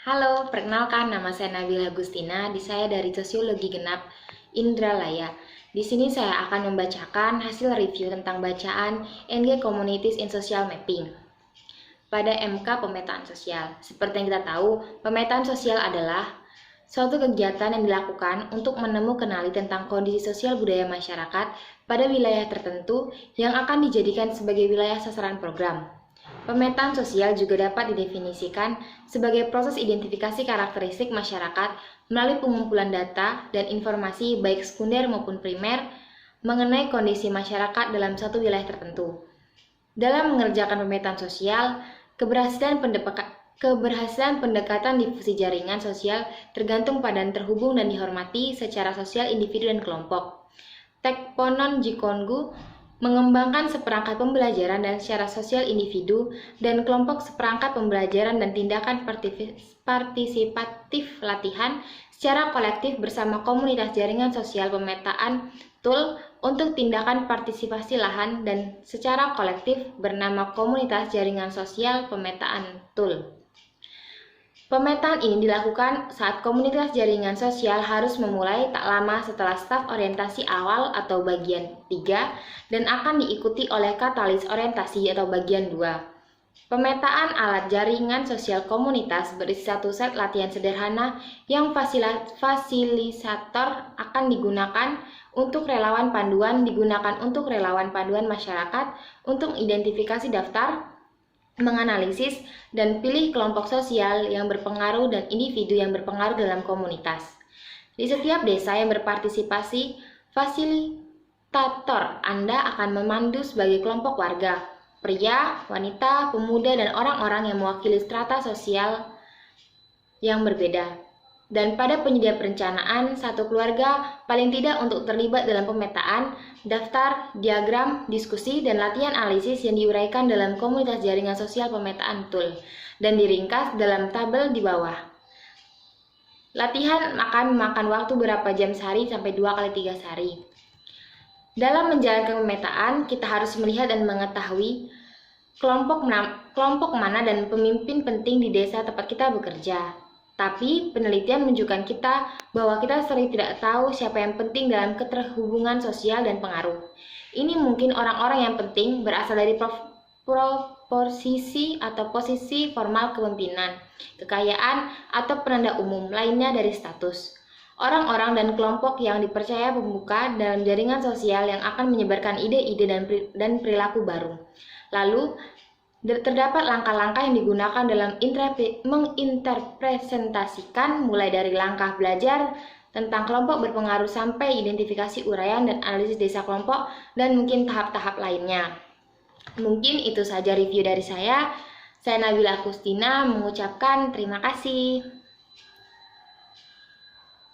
Halo, perkenalkan nama saya Nabila Agustina, saya dari Sosiologi Genap Indralaya. Di sini saya akan membacakan hasil review tentang bacaan NG Communities in Social Mapping pada MK Pemetaan Sosial. Seperti yang kita tahu, pemetaan sosial adalah suatu kegiatan yang dilakukan untuk kenali tentang kondisi sosial budaya masyarakat pada wilayah tertentu yang akan dijadikan sebagai wilayah sasaran program. Pemetaan sosial juga dapat didefinisikan sebagai proses identifikasi karakteristik masyarakat melalui pengumpulan data dan informasi baik sekunder maupun primer mengenai kondisi masyarakat dalam satu wilayah tertentu. Dalam mengerjakan pemetaan sosial, keberhasilan pendekatan difusi jaringan sosial tergantung pada terhubung dan dihormati secara sosial individu dan kelompok. Tekponon Jikongu mengembangkan seperangkat pembelajaran dan secara sosial individu dan kelompok seperangkat pembelajaran dan tindakan partisipatif latihan secara kolektif bersama komunitas jaringan sosial pemetaan tool untuk tindakan partisipasi lahan dan secara kolektif bernama komunitas jaringan sosial pemetaan tool. Pemetaan ini dilakukan saat komunitas jaringan sosial harus memulai tak lama setelah staf orientasi awal atau bagian 3 dan akan diikuti oleh katalis orientasi atau bagian 2. Pemetaan alat jaringan sosial komunitas berisi satu set latihan sederhana yang fasilitator akan digunakan untuk relawan panduan masyarakat untuk identifikasi daftar, menganalisis, dan pilih kelompok sosial yang berpengaruh dan individu yang berpengaruh dalam komunitas. Di setiap desa yang berpartisipasi, fasilitator Anda akan memandu sebagai kelompok warga, pria, wanita, pemuda, dan orang-orang yang mewakili strata sosial yang berbeda. Dan pada penyedia perencanaan, satu keluarga paling tidak untuk terlibat dalam pemetaan, daftar, diagram, diskusi, dan latihan analisis yang diuraikan dalam komunitas jaringan sosial pemetaan tool dan diringkas dalam tabel di bawah. Latihan akan memakan waktu berapa jam sehari sampai 2 kali 3 sehari. Dalam menjalankan pemetaan, kita harus melihat dan mengetahui kelompok mana dan pemimpin penting di desa tempat kita bekerja. Tapi penelitian menunjukkan kita bahwa kita sering tidak tahu siapa yang penting dalam keterhubungan sosial dan pengaruh. Ini mungkin orang-orang yang penting berasal dari posisi formal kepemimpinan, kekayaan, atau penanda umum lainnya dari status. Orang-orang dan kelompok yang dipercaya pembuka dalam jaringan sosial yang akan menyebarkan ide-ide dan perilaku baru. Lalu, terdapat langkah-langkah yang digunakan dalam menginterpresentasikan mulai dari langkah belajar tentang kelompok berpengaruh sampai identifikasi uraian dan analisis desa kelompok dan mungkin tahap-tahap lainnya. Mungkin itu saja review dari saya. Saya Nabila Agustina mengucapkan terima kasih.